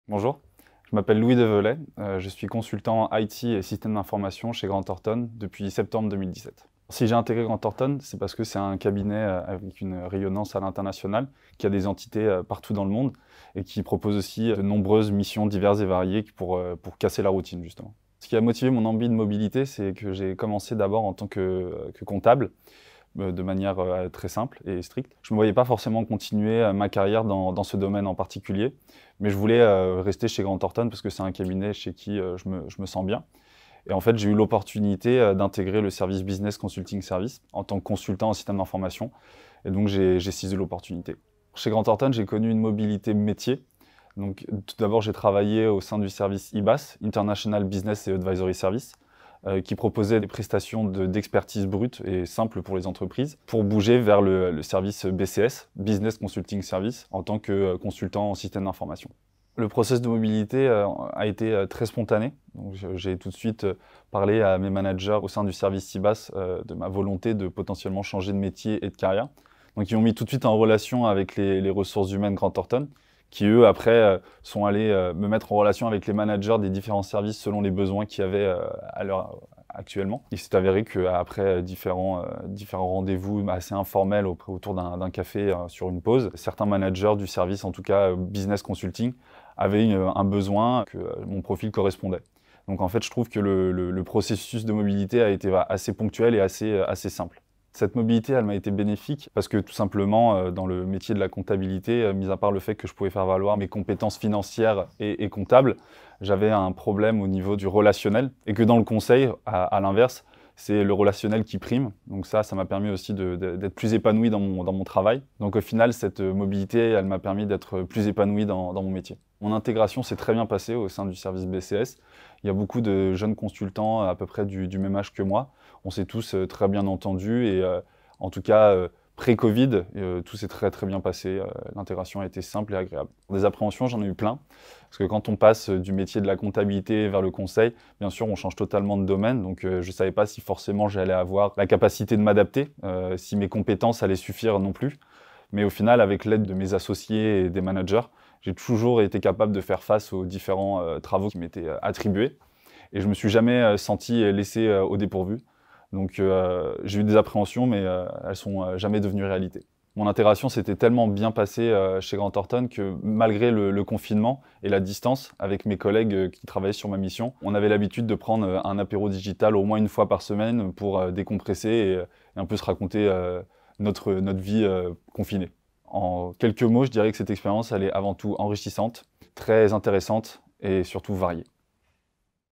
Bonjour, je m'appelle Louis Develay, je suis consultant IT et système d'information chez Grant Thornton depuis septembre 2017. Si j'ai intégré Grant Thornton, c'est parce que c'est un cabinet avec une rayonnance à l'international, qui a des entités partout dans le monde et qui propose aussi de nombreuses missions diverses et variées pour casser la routine justement. Ce qui a motivé mon envie de mobilité, c'est que j'ai commencé d'abord en tant que comptable, de manière très simple et stricte. Je ne me voyais pas forcément continuer ma carrière dans ce domaine en particulier, mais je voulais rester chez Grant Thornton parce que c'est un cabinet chez qui je me sens bien. Et en fait, j'ai eu l'opportunité d'intégrer le service Business Consulting Service en tant que consultant en système d'information. Et donc, j'ai saisi l'opportunité. Chez Grant Thornton, j'ai connu une mobilité métier. Donc, tout d'abord, j'ai travaillé au sein du service IBAS, International Business and Advisory Service, qui proposait des prestations d'expertise brute et simple pour les entreprises, pour bouger vers le service BCS, Business Consulting Service, en tant que consultant en système d'information. Le process de mobilité a été très spontané. J'ai tout de suite parlé à mes managers au sein du service IBAS de ma volonté de potentiellement changer de métier et de carrière. Donc ils m'ont mis tout de suite en relation avec les ressources humaines Grant Thornton, qui eux après sont allés me mettre en relation avec les managers des différents services selon les besoins qu'il y avait à l'heure actuellement. Il s'est avéré qu'après différents rendez-vous assez informels autour d'un café sur une pause, certains managers du service, en tout cas business consulting, avaient un besoin que mon profil correspondait. Donc en fait, je trouve que le processus de mobilité a été assez ponctuel et assez simple. Cette mobilité, elle m'a été bénéfique parce que tout simplement, dans le métier de la comptabilité, mis à part le fait que je pouvais faire valoir mes compétences financières et comptables, j'avais un problème au niveau du relationnel et que dans le conseil, à l'inverse, c'est le relationnel qui prime. Donc ça m'a permis aussi d'être plus épanoui dans mon travail. Donc au final, cette mobilité, elle m'a permis d'être plus épanoui dans mon métier. Mon intégration s'est très bien passée au sein du service BCS. Il y a beaucoup de jeunes consultants à peu près du même âge que moi. On s'est tous très bien entendus et en tout cas, pré-Covid, tout s'est très bien passé. L'intégration a été simple et agréable. Des appréhensions, j'en ai eu plein. Parce que quand on passe du métier de la comptabilité vers le conseil, bien sûr, on change totalement de domaine. Donc, je ne savais pas si forcément j'allais avoir la capacité de m'adapter, si mes compétences allaient suffire non plus. Mais au final, avec l'aide de mes associés et des managers, j'ai toujours été capable de faire face aux différents travaux qui m'étaient attribués. Et je ne me suis jamais senti laissé au dépourvu. Donc j'ai eu des appréhensions, mais elles sont jamais devenues réalité. Mon intégration s'était tellement bien passée chez Grant Thornton que malgré le confinement et la distance avec mes collègues qui travaillaient sur ma mission, on avait l'habitude de prendre un apéro digital au moins une fois par semaine pour décompresser et un peu se raconter notre vie confinée. En quelques mots, je dirais que cette expérience, elle est avant tout enrichissante, très intéressante et surtout variée.